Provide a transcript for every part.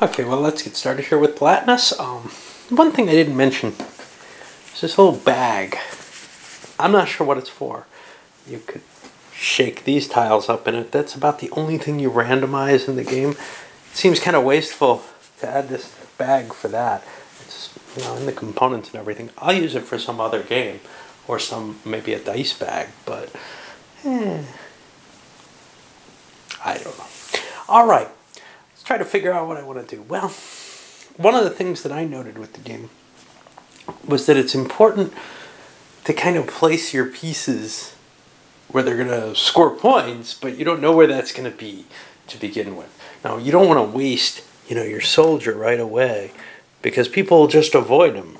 Okay, well, let's get started here with Palatinus. One thing I didn't mention is this little bag. I'm not sure what it's for. You could shake these tiles up in it. That's about the only thing you randomize in the game. It seems kind of wasteful to add this bag for that. It's, you know, in the components and everything. I'll use it for some other game, or maybe a dice bag, but I don't know. All right. Let's try to figure out what I want to do. Well, one of the things that I noted with the game was that it's important to kind of place your pieces where they're going to score points, but you don't know where that's going to be to begin with. Now, you don't want to waste, your soldier right away because people will just avoid him.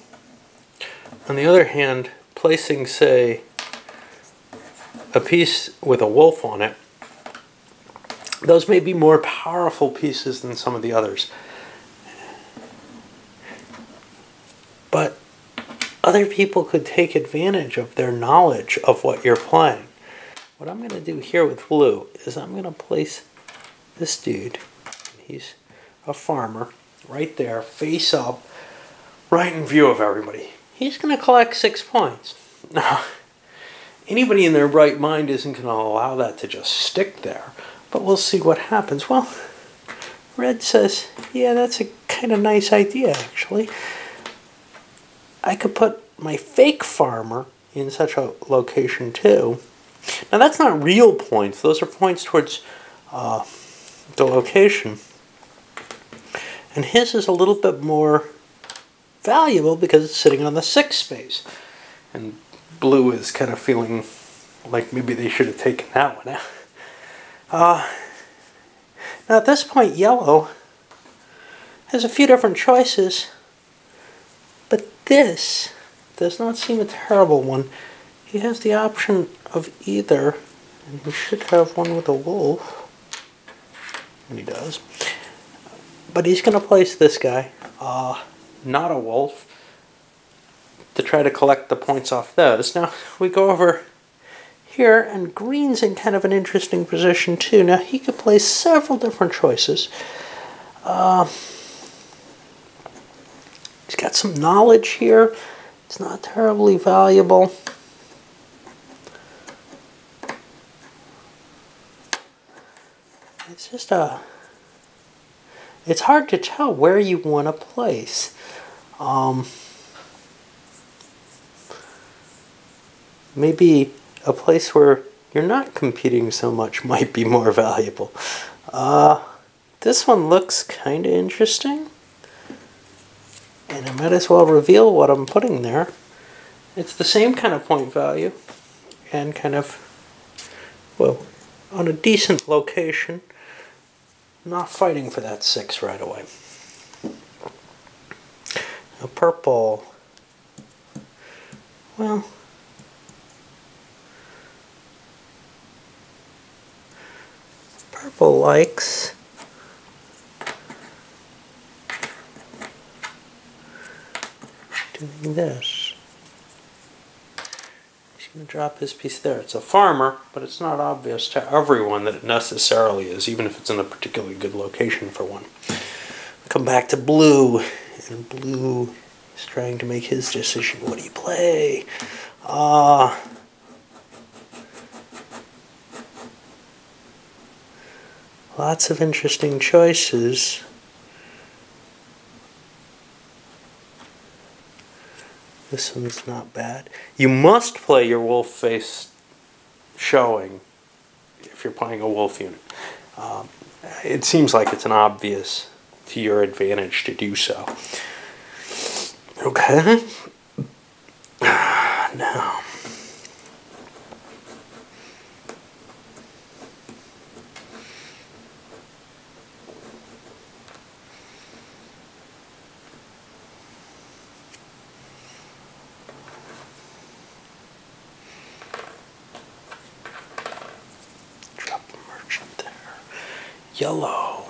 On the other hand, placing, say, a piece with a wolf on it, those may be more powerful pieces than some of the others. But other people could take advantage of their knowledge of what you're playing. What I'm going to do here with blue is I'm going to place this dude, he's a farmer, right there, face up, right in view of everybody. He's going to collect 6 points. Now, anybody in their right mind isn't going to allow that to just stick there. But we'll see what happens. Well, Red says, yeah, that's a kind of nice idea, actually. I could put my fake farmer in such a location, too. Now, that's not real points. Those are points towards the location. And his is a little bit more valuable because it's sitting on the 6th space. And blue is kind of feeling like maybe they should have taken that one out. Now at this point, yellow has a few different choices, but this does not seem a terrible one. He has the option of either, and he should have one with a wolf, and he does, but he's going to place this guy, not a wolf, to try to collect the points off those. Now, we go over here, and green's in kind of an interesting position too. Now he could play several different choices. He's got some knowledge here. It's not terribly valuable. It's just it's hard to tell where you want to place. Maybe a place where you're not competing so much might be more valuable. This one looks kind of interesting. And I might as well reveal what I'm putting there. It's the same kind of point value. And kind of, well, on a decent location. Not fighting for that 6 right away. Now purple. Well, purple likes doing this. He's going to drop his piece there. It's a farmer, but it's not obvious to everyone that it necessarily is, even if it's in a particularly good location for one. Come back to blue, and blue is trying to make his decision. What do you play? Lots of interesting choices. This one's not bad. You must play your wolf face showing if you're playing a wolf unit. It seems like it's an obvious to your advantage to do so. Okay. Now. Yellow.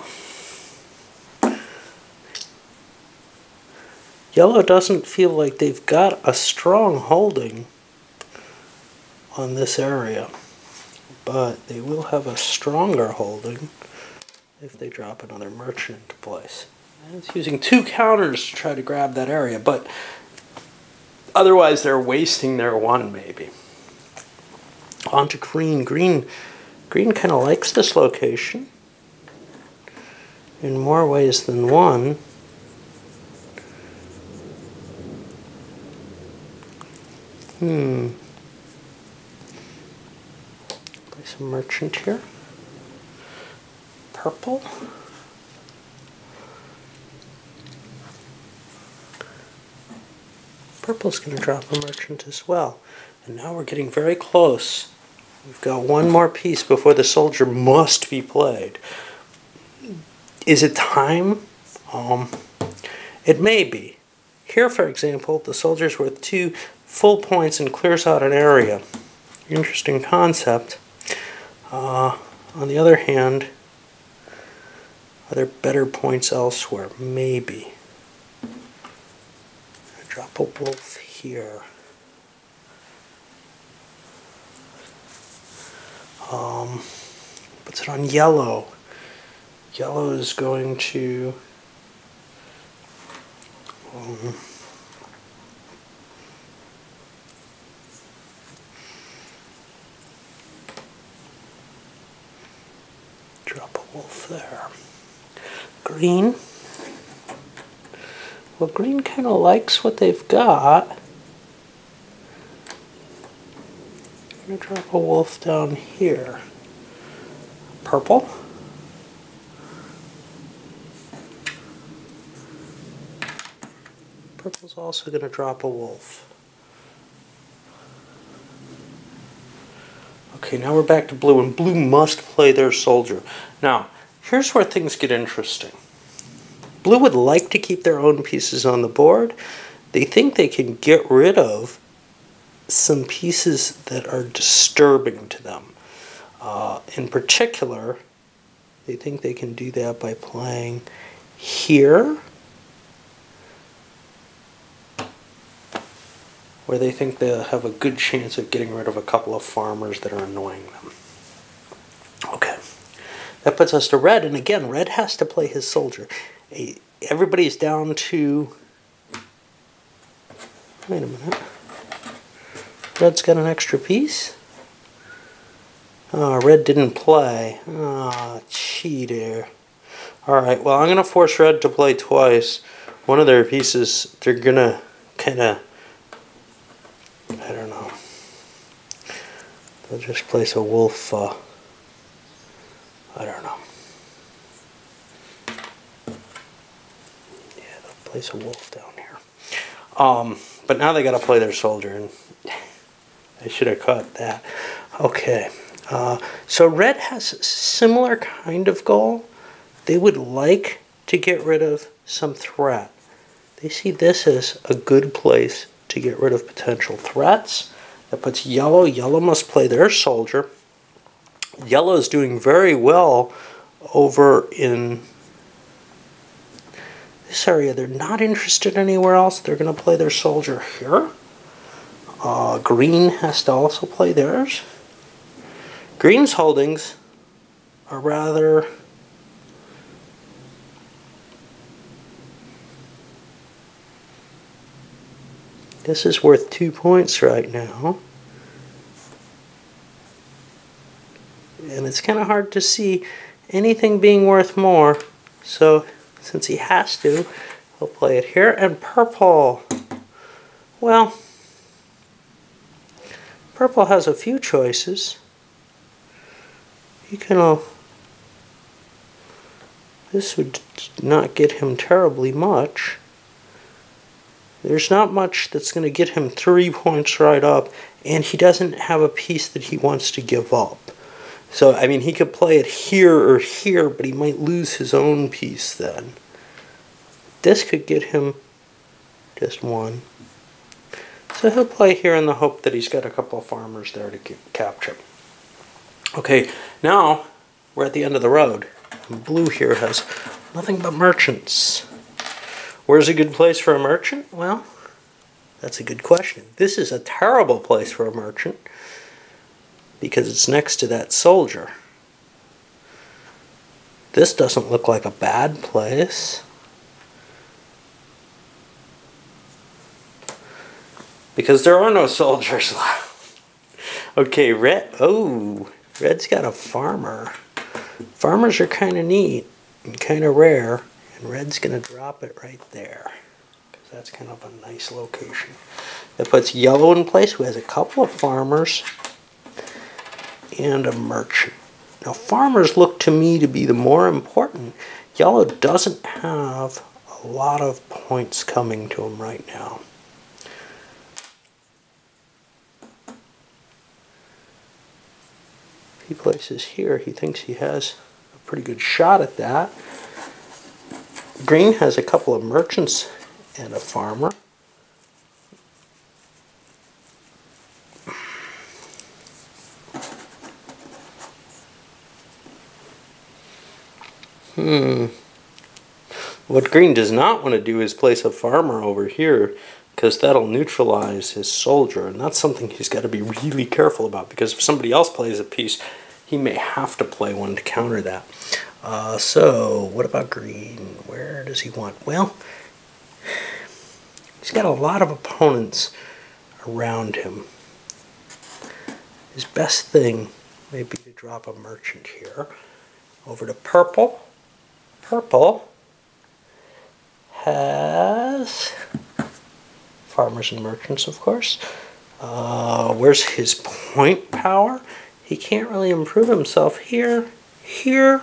Yellow doesn't feel like they've got a strong holding on this area, but they will have a stronger holding if they drop another merchant into place. And it's using 2 counters to try to grab that area, but otherwise they're wasting their 1 maybe. On to green. Green kind of likes this location in more ways than one. Play some merchant here. Purple. Purple's going to drop a merchant as well. And now we're getting very close. We've got 1 more piece before the soldier must be played. Is it time? It may be. Here, for example, the soldier's worth 2 full points and clears out an area. Interesting concept. On the other hand, are there better points elsewhere? Maybe. Drop a wolf here. Puts it on yellow. Yellow is going to drop a wolf there. Green. Well, green kind of likes what they've got. I'm going to drop a wolf down here. Purple. Purple's also going to drop a wolf. Okay, now we're back to blue, and blue must play their soldier. Now, here's where things get interesting. Blue would like to keep their own pieces on the board. They think they can get rid of some pieces that are disturbing to them. In particular, they think they can do that by playing here, where they think they'll have a good chance of getting rid of a couple of farmers that are annoying them. Okay, that puts us to red, and again, red has to play his soldier. Everybody's down to... Wait a minute. Red's got an extra piece. Oh, red didn't play. Oh, cheater. Alright, well, I'm going to force red to play twice. One of their pieces, they're going to kind of... I don't know. They'll just place a wolf. I don't know. Yeah, they'll place a wolf down here. But now they got to play their soldier, and I should have caught that. Okay. So red has a similar kind of goal. They would like to get rid of some threat. They see this as a good place to get rid of potential threats. That puts yellow. Yellow must play their soldier. Yellow is doing very well over in this area. They're not interested anywhere else. They're going to play their soldier here. Green has to also play theirs. Green's holdings are rather... This is worth 2 points right now. And it's kind of hard to see anything being worth more. So, since he has to, he'll play it here. And purple. Well, purple has a few choices. He can... This would not get him terribly much. There's not much that's going to get him 3 points right up, and he doesn't have a piece that he wants to give up. So, I mean, he could play it here or here, but he might lose his own piece then. This could get him just 1. So he'll play here in the hope that he's got a couple of farmers there to capture. Okay, now we're at the end of the road. Blue here has nothing but merchants. Where's a good place for a merchant? Well, that's a good question. This is a terrible place for a merchant because it's next to that soldier. This doesn't look like a bad place. because there are no soldiers left. Okay, Red's got a farmer. Farmers are kind of neat and kind of rare, and Red's going to drop it right there because that's kind of a nice location. That puts Yellow in place, who has a couple of farmers and a merchant. Now, farmers look to me to be the more important. Yellow doesn't have a lot of points coming to him right now. If he places here, he thinks he has a pretty good shot at that. Green has a couple of merchants and a farmer. What Green does not want to do is place a farmer over here, because that'll neutralize his soldier, and that's something he's got to be really careful about, because if somebody else plays a piece, he may have to play one to counter that. So, what about Green? Where does he want? Well, he's got a lot of opponents around him. His best thing may be to drop a merchant here. Over to Purple. Purple has farmers and merchants, of course. Where's his point power? He can't really improve himself here. Here,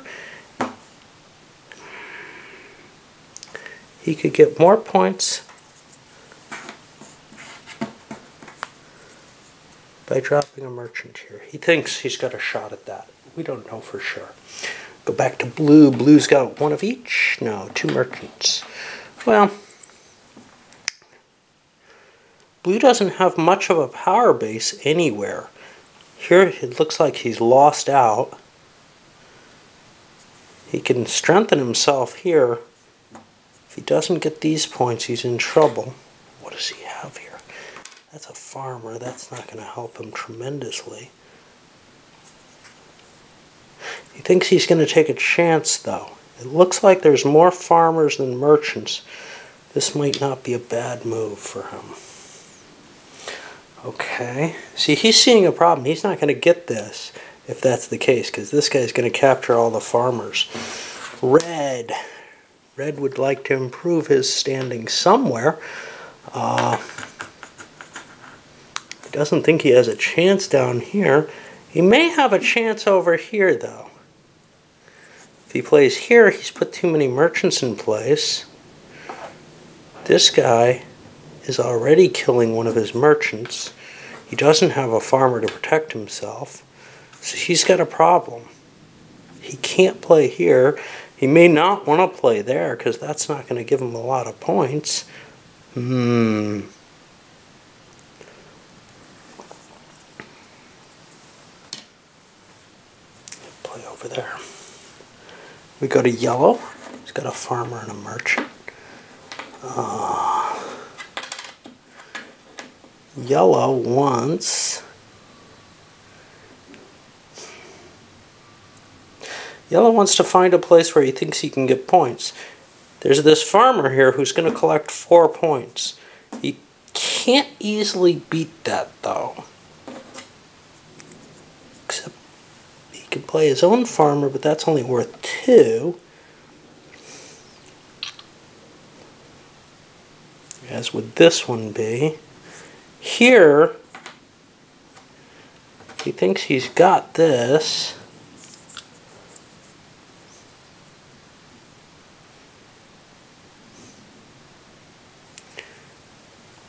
he could get more points by dropping a merchant here. He thinks he's got a shot at that. We don't know for sure. Go back to Blue. Blue's got one of each. No, two merchants. Well, Blue doesn't have much of a power base anywhere. Here it looks like he's lost out. He can strengthen himself here. If he doesn't get these points, he's in trouble. What does he have here? That's a farmer. That's not going to help him tremendously. He thinks he's going to take a chance, though. It looks like there's more farmers than merchants. This might not be a bad move for him. Okay. See, he's seeing a problem. He's not going to get this if that's the case, because this guy's going to capture all the farmers. Red. Red would like to improve his standing somewhere. He doesn't think he has a chance down here. He may have a chance over here, though. If he plays here, he's put too many merchants in place. This guy is already killing one of his merchants. He doesn't have a farmer to protect himself. So he's got a problem. He can't play here. He may not want to play there, because that's not going to give him a lot of points. Play over there. We go to Yellow. He's got a farmer and a merchant. Yellow wants... Yellow wants to find a place where he thinks he can get points. There's this farmer here who's going to collect 4 points. He can't easily beat that, though. Except he can play his own farmer, but that's only worth 2. As would this one be. Here, he thinks he's got this.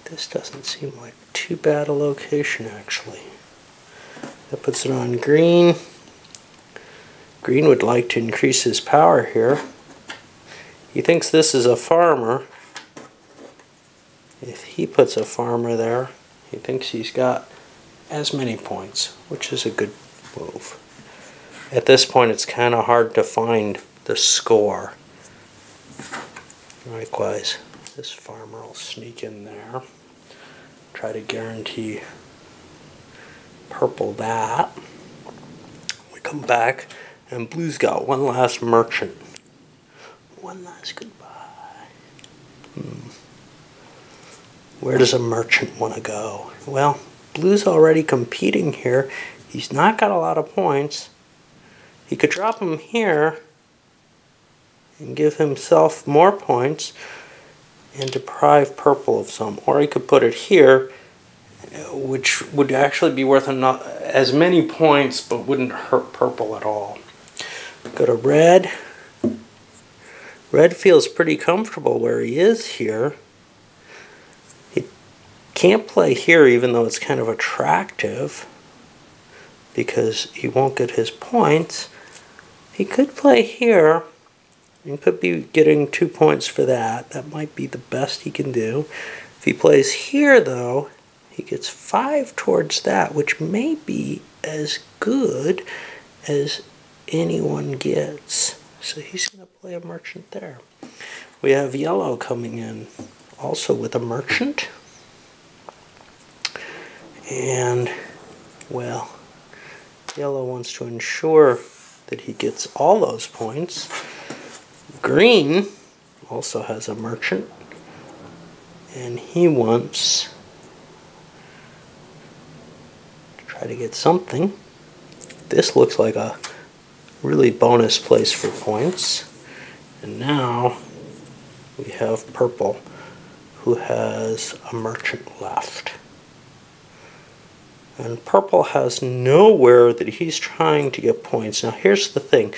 This doesn't seem like too bad a location, actually. That puts it on Green. Green would like to increase his power here. He thinks this is a farmer. If he puts a farmer there, he thinks he's got as many points, which is a good move. At this point, it's kind of hard to find the score. Likewise, this farmer will sneak in there. Try to guarantee Purple that. We come back, and Blue's got one last merchant. One last goodbye. Where does a merchant want to go? Well, blue's already competing here. He's not got a lot of points. He could drop him here and give himself more points and deprive purple of some. Or he could put it here, which would actually be worth enough, as many points, but wouldn't hurt purple at all. Go to red. Red feels pretty comfortable where he is here. He can't play here even though it's kind of attractive because he won't get his points. He could play here and could be getting 2 points for that. That might be the best he can do. If he plays here though, he gets 5 towards that, which may be as good as anyone gets. So he's going to play a merchant there. We have yellow coming in also with a merchant. And, well, yellow wants to ensure that he gets all those points. Green also has a merchant. And he wants to try to get something. This looks like a really bonus place for points. And now we have purple, who has a merchant left. And purple has nowhere that he's trying to get points. Now here's the thing.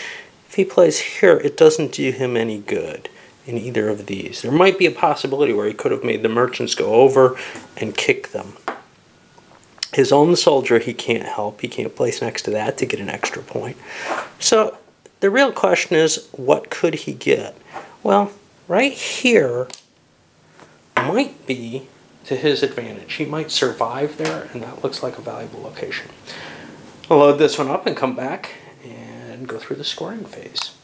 If he plays here, it doesn't do him any good in either of these. There might be a possibility where he could have made the merchants go over and kick them. His own soldier he can't help. He can't place next to that to get an extra point. So the real question is, what could he get? Well, right here might be to his advantage. He might survive there, and that looks like a valuable location. I'll load this one up and come back and go through the scoring phase.